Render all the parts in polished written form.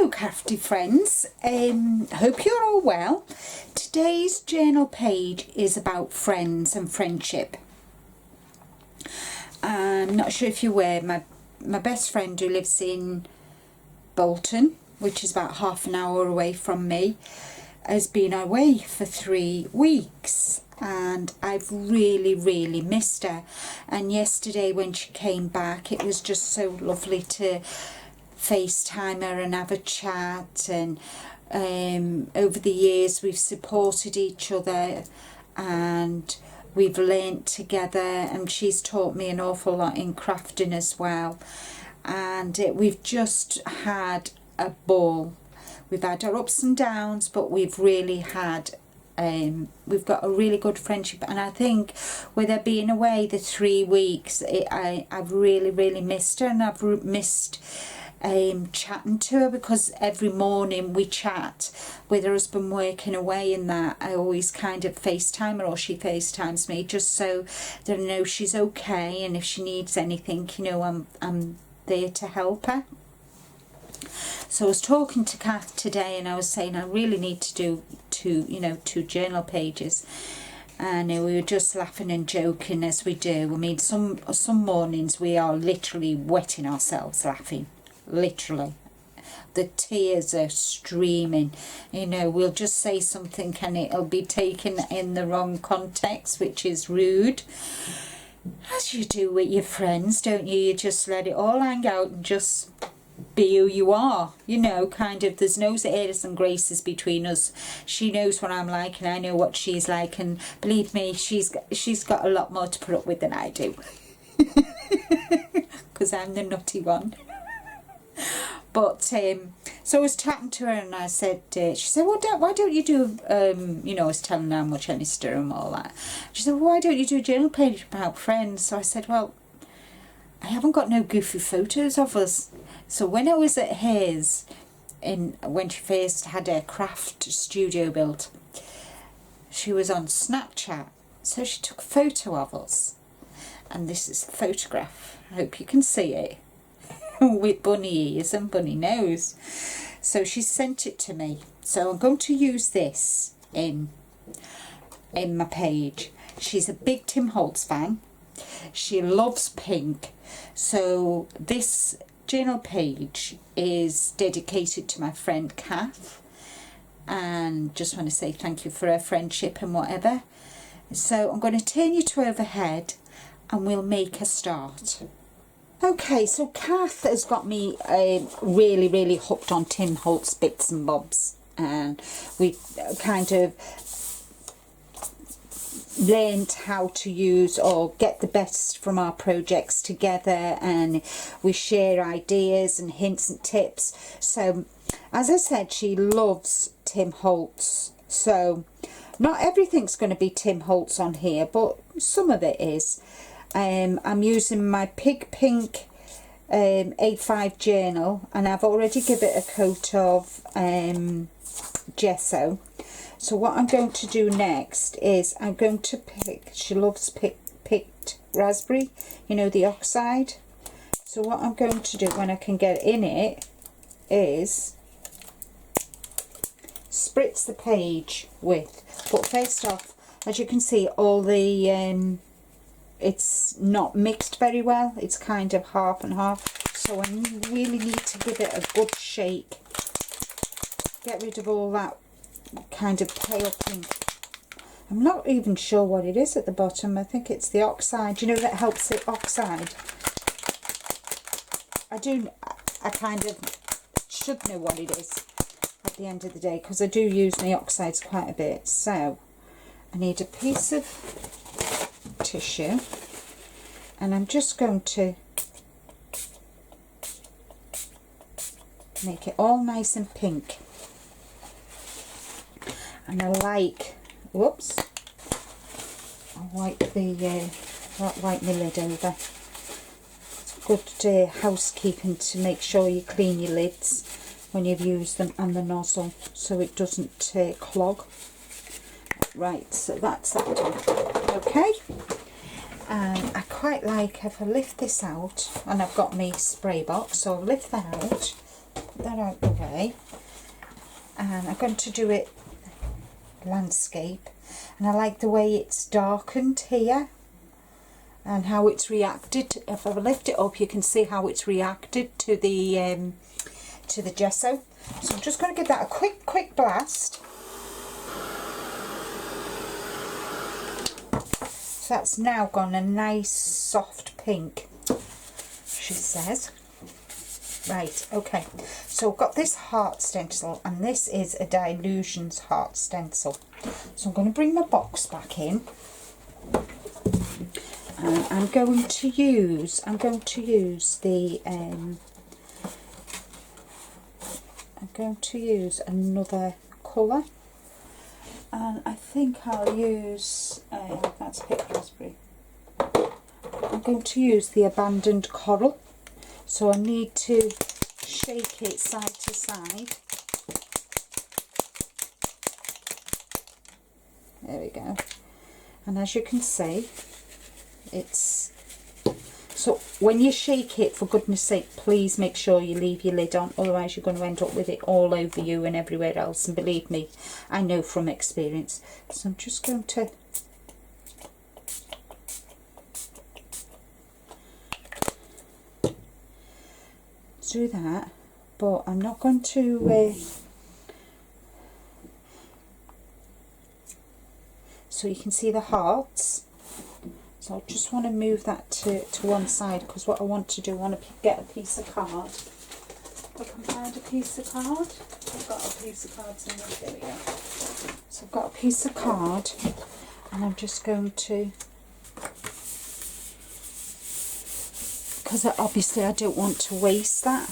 Hello crafty friends, hope you're all well. Today's journal page is about friends and friendship. I'm not sure if you're aware, my best friend who lives in Bolton, which is about half an hour away from me, has been away for 3 weeks and I've really missed her. And yesterday when she came back, it was just so lovely to FaceTime her and have a chat. And over the years we've supported each other and we've learnt together, and she's taught me an awful lot in crafting as well. And we've just had a ball. We've had our ups and downs, but we've really had we've got a really good friendship. And I think with her being away the 3 weeks, I've really missed her, and I've missed chatting to her, because every morning we chat with her husband working away, and that I always kind of FaceTime her, or she FaceTimes me, just so that I know she's okay, and if she needs anything, you know, I'm there to help her. So I was talking to Kath today and I was saying I really need to do two journal pages, and we were just laughing and joking as we do. I mean, some mornings we are literally wetting ourselves laughing, literally. The tears are streaming. You know, we'll just say something and it'll be taken in the wrong context, which is rude. As you do with your friends, don't you? You just let it all hang out and just be who you are, you know, kind of. There's no airs and graces between us. She knows what I'm like and I know what she's like, and believe me, she's got a lot more to put up with than I do, because I'm the nutty one. But so I was chatting to her and I said, she said, well, why don't you do, you know, I was telling her how much I missed her and all that. She said, well, why don't you do a journal page about friends? So I said, well, I haven't got no goofy photos of us. So when I was at hers, when she first had her craft studio built, she was on Snapchat. So she took a photo of us. And this is the photograph. I hope you can see it. With bunny ears and bunny nose. So she sent it to me. So I'm going to use this in my page. She's a big Tim Holtz fan. She loves pink. So this journal page is dedicated to my friend Kath, and just want to say thank you for her friendship and whatever. So I'm going to turn you to overhead and we'll make a start. Okay, so Kath has got me really hooked on Tim Holtz bits and bobs, and we kind of learned how to use or get the best from our projects together, and we share ideas and hints and tips. So as I said, she loves Tim Holtz, so not everything's going to be Tim Holtz on here, but some of it is. I'm using my Pig Pink A5 journal, and I've already given it a coat of gesso. So what I'm going to do next is I'm going to pick, she loves picked raspberry, you know, the oxide. So what I'm going to do when I can get in it is spritz the page with, but first off, as you can see, all the, it's not mixed very well, it's kind of half and half, so I really need to give it a good shake, get rid of all that kind of pale pink. I'm not even sure what it is at the bottom. I think it's the oxide, you know, that helps it oxide. I kind of should know what it is at the end of the day, because I do use my oxides quite a bit. So I need a piece of tissue, and I'm just going to make it all nice and pink. And I like, whoops, I'll wipe my lid over. It's good housekeeping to make sure you clean your lids when you've used them, and the nozzle, so it doesn't clog. Right, so that's that done. Okay, and I quite like if I lift this out, and I've got my spray box, so I'll lift that out, put that out the way. And I'm going to do it landscape. And I like the way it's darkened here and how it's reacted. If I lift it up, you can see how it's reacted to the gesso. So I'm just going to give that a quick blast. So that's now gone a nice soft pink, she says. Right, okay, so I've got this heart stencil, and this is a Dylusions heart stencil. So I'm going to bring my box back in, and I'm going to use another colour, and I think I'll use that's Picked Raspberry. I'm going to use the Abandoned Coral. So I need to shake it side to side. There we go. And as you can see, it's... So when you shake it, for goodness sake, please make sure you leave your lid on. Otherwise you're going to end up with it all over you and everywhere else. And believe me, I know from experience. So I'm just going to... do that, but I'm not going to so you can see the hearts. So I just want to move that to one side, because what I want to do, I want to get a piece of card. If I can find a piece of card. I've got a piece of cards in there. There we go. So I've got a piece of card, and I'm just going to, because obviously I don't want to waste that.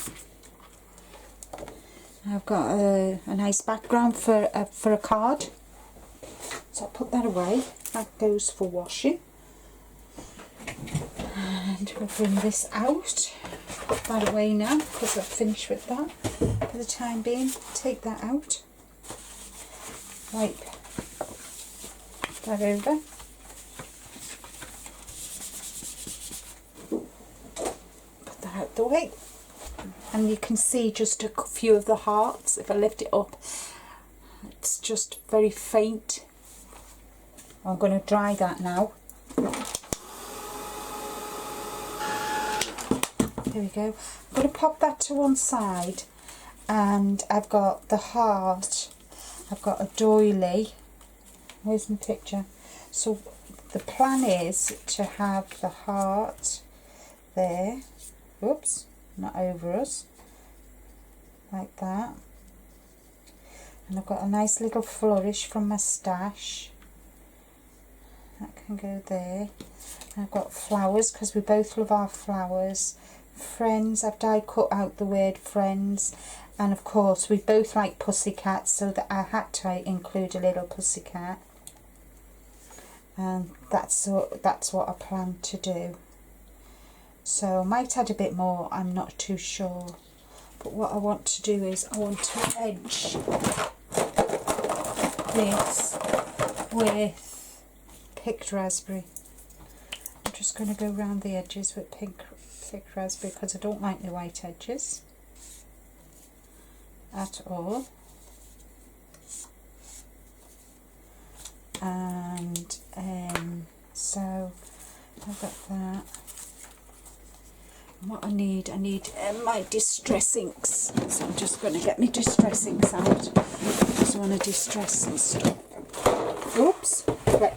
I've got a nice background for a card, so I'll put that away. That goes for washing. And we'll bring this out, put that away now because I've finished with that for the time being. Take that out, wipe that over. Out the way, and you can see just a few of the hearts. If I lift it up, it's just very faint. I'm going to dry that now. There we go. I'm going to pop that to one side, and I've got the heart, I've got a doily. Where's my picture? So the plan is to have the heart there. Oops, not over us, like that. And I've got a nice little flourish from my stash. That can go there. And I've got flowers, because we both love our flowers. Friends, I've die cut out the word friends. And of course, we both like pussycats, so that I had to include a little pussycat. And that's what I plan to do. So I might add a bit more, I'm not too sure. But what I want to do is I want to edge this with Picked Raspberry. I'm just going to go around the edges with Picked Raspberry, because I don't like the white edges at all. And so I've got that. What I need my distress inks. So I'm just going to get my distress inks out, because I want to distress some stuff. Oops, flip.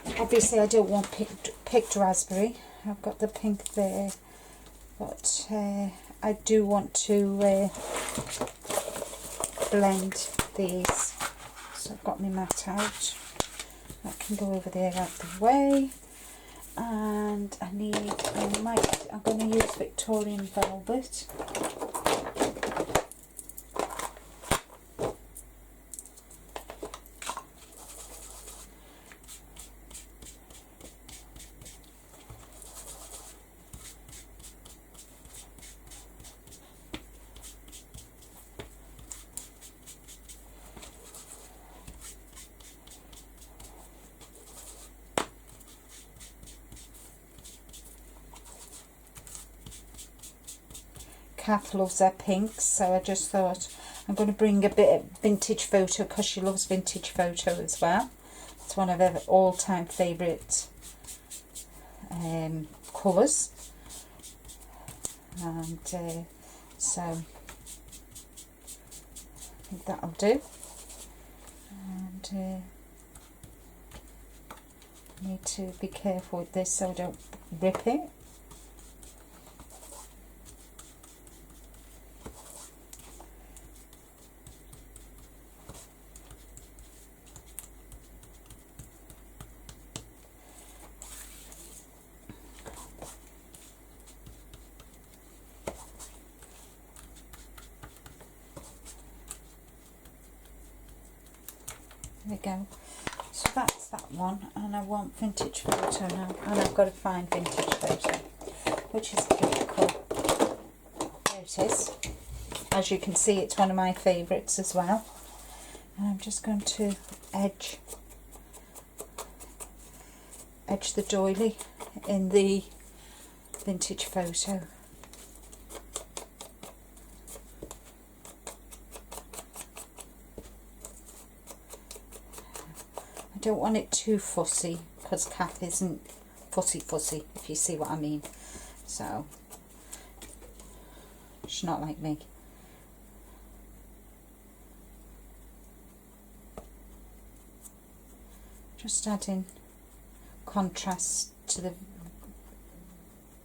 So, obviously I don't want picked raspberry. I've got the pink there, but I do want to blend these. So I've got my mat out. That can go over there out the way. And I'm going to use Victorian Velvet. Kath loves her pinks, so I just thought I'm going to bring a bit of vintage photo because she loves vintage photo as well. It's one of her all-time favourite colours, and so I think that'll do. And I need to be careful with this so I don't rip it. There we go. So that's that one, and I want vintage photo now, and I've got to find vintage photo, which is difficult. There it is. As you can see, it's one of my favourites as well. And I'm just going to edge the doily in the vintage photo. I don't want it too fussy because Kath isn't fussy, if you see what I mean. So she's not like me. Just adding contrast to the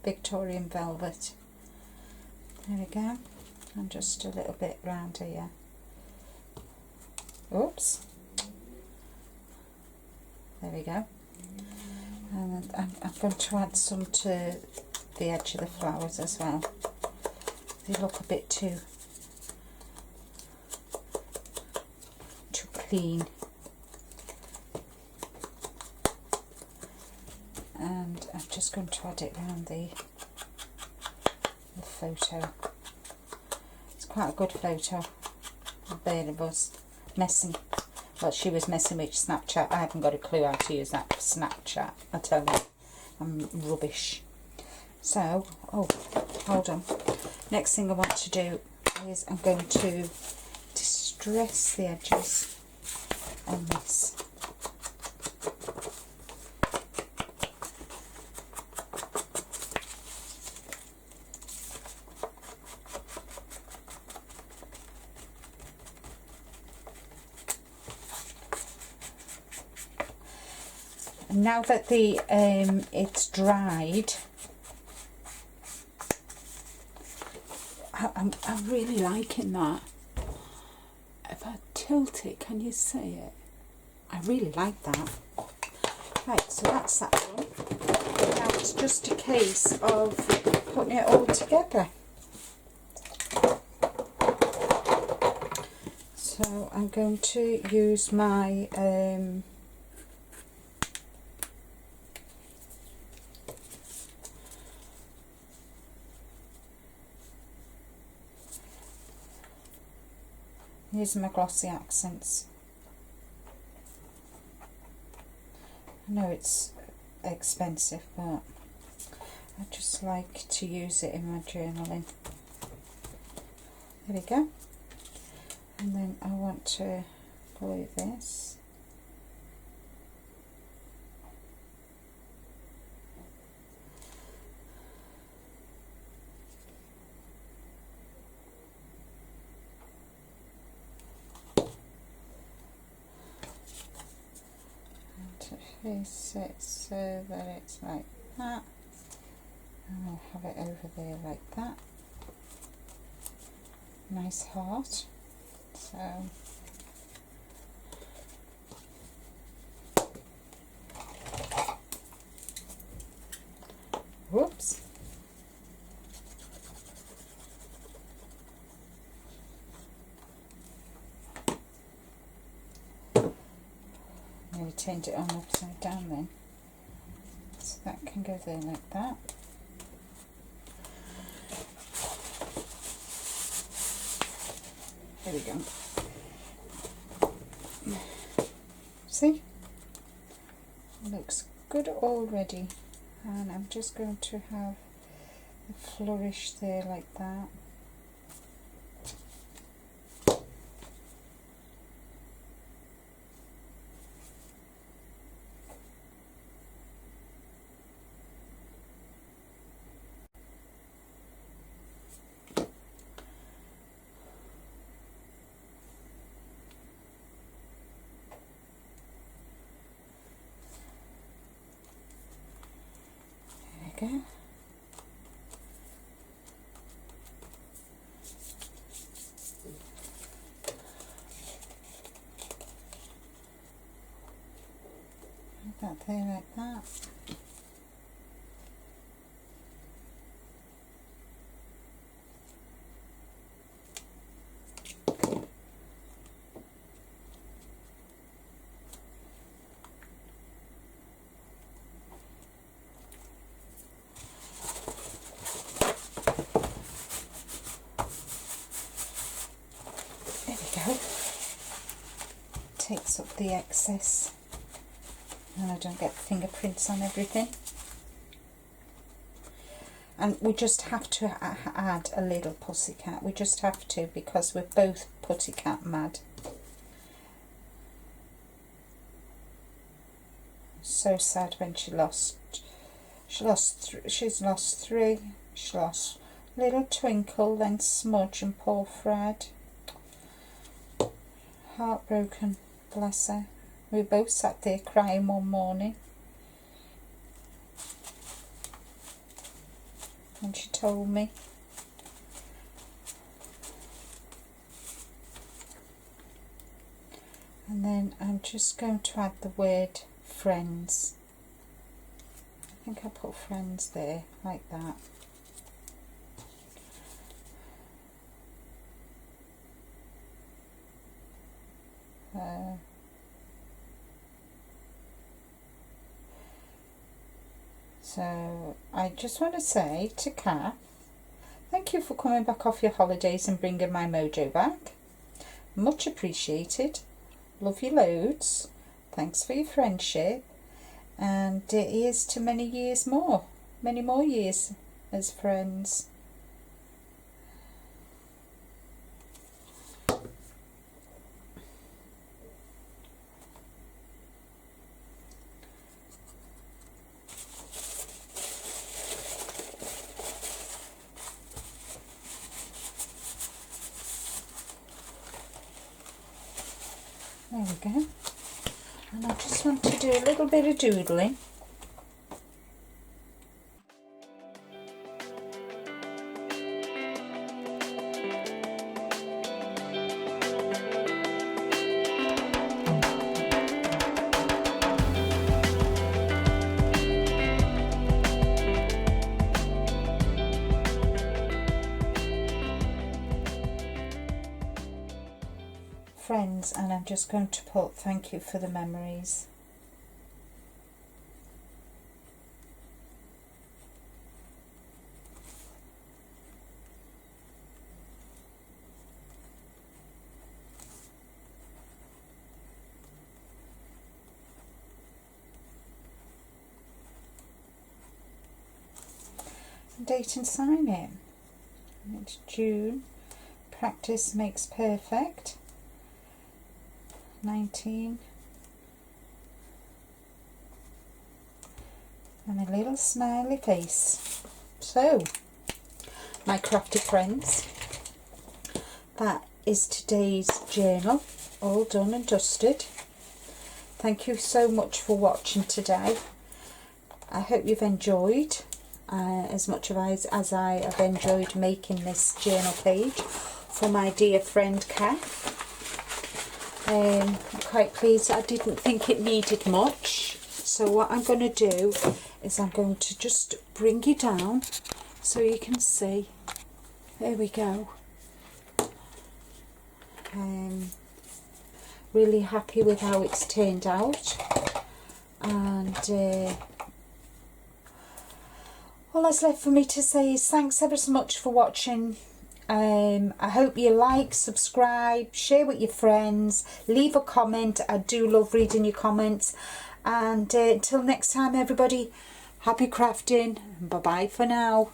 Victorian velvet. There we go. And just a little bit round here. Oops. There we go. And I'm going to add some to the edge of the flowers as well. They look a bit too clean. And I'm just going to add it around the photo. It's quite a good photo. The pair of us messing. Well, she was messing with Snapchat. I haven't got a clue how to use that Snapchat. I tell you, I'm rubbish. So, oh, hold on. Next thing I want to do is I'm going to distress the edges on this. Now that the it's dried, I'm really liking that. If I tilt it, can you see it? I really like that. Right, so that's that one. Now it's just a case of putting it all together. So I'm going to use my here's my glossy accents. I know it's expensive, but I just like to use it in my journaling. There we go. And then I want to glue this. Place it so that it's like that, and I'll have it over there like that. Nice heart. So whoops. Nearly turned it on upside down then. So that can go there like that. There we go. See? Looks good already. And I'm just going to have a flourish there like that. go. That there like that. There we go. Takes up the excess. And I don't get fingerprints on everything. And we just have to add a little pussycat. We just have to, because we're both pussycat mad. So sad when she's lost 3. She lost Little Twinkle, then Smudge and poor Fred. Heartbroken, bless her. We both sat there crying one morning and she told me. And then I'm just going to add the word friends. I think I put friends there like that. So I just want to say to Kath, thank you for coming back off your holidays and bringing my mojo back. Much appreciated. Love you loads. Thanks for your friendship. And here's to many more years as friends. There we go. And I just want to do a little bit of doodling. Friends, and I'm just going to put thank you for the memories. Date and sign it. And it's June. Practice makes perfect. 19, and a little smiley face. So, my crafty friends, that is today's journal, all done and dusted. Thank you so much for watching today. I hope you've enjoyed as much as I have enjoyed making this journal page for my dear friend Kath. I'm quite pleased. I didn't think it needed much, so what I'm going to do is I'm going to just bring you down so you can see. There we go. Really happy with how it's turned out, and all that's left for me to say is thanks ever so much for watching. I hope you like, subscribe, share with your friends, leave a comment. I do love reading your comments. And until next time, everybody, happy crafting. Bye bye for now.